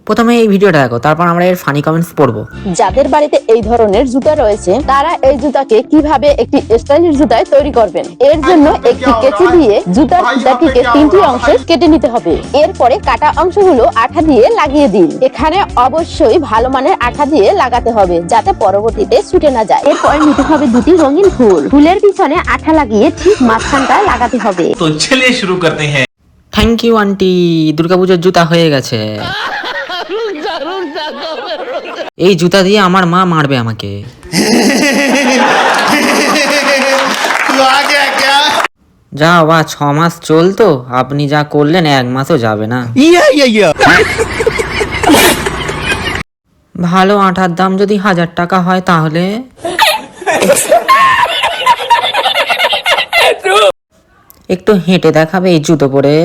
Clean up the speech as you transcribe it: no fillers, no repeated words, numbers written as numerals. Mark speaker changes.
Speaker 1: প্রথমে এই ভিডিওটা দেখো, তারপর আমরা এর ফানি কমেন্টস পড়বো।
Speaker 2: যাদের বাড়িতে এই ধরনের জুতা রয়েছে তারা এই জুতাকে কিভাবে একটি স্টাইলিশ জুতায় তৈরি করবেন। এর জন্য একটি কেচি দিয়ে জুতার ফিতাটিকে 3টি অংশে কেটে নিতে হবে। এরপরে কাটা অংশগুলো আঠা দিয়ে লাগিয়ে দিন। এখানে অবশ্যই ভালো মানের আঠা দিয়ে লাগাতে হবে যাতে পরবর্তীতে ছুটে না যায়। এরপর নিতে হবে 2টি রঙিন ফুল। ফুলের পিছনে আঠা লাগিয়ে ঠিক মাঝখানটা লাগাতে হবে।
Speaker 3: তো চলিए শুরু করতে हैं।
Speaker 1: থ্যাংক ইউ আন্টি, দুর্গাপূজার জুতা হয়ে গেছে। এই জুতা দিয়ে আমার মা মারবে আমাকে। যা বা 6 মাস চলতো, আপনি যা করলেন 1 মাসও যাবে না। ভালো আঠার দাম যদি 1000 টাকা হয় তাহলে একটু হেঁটে দেখাবে এই জুতো পরে।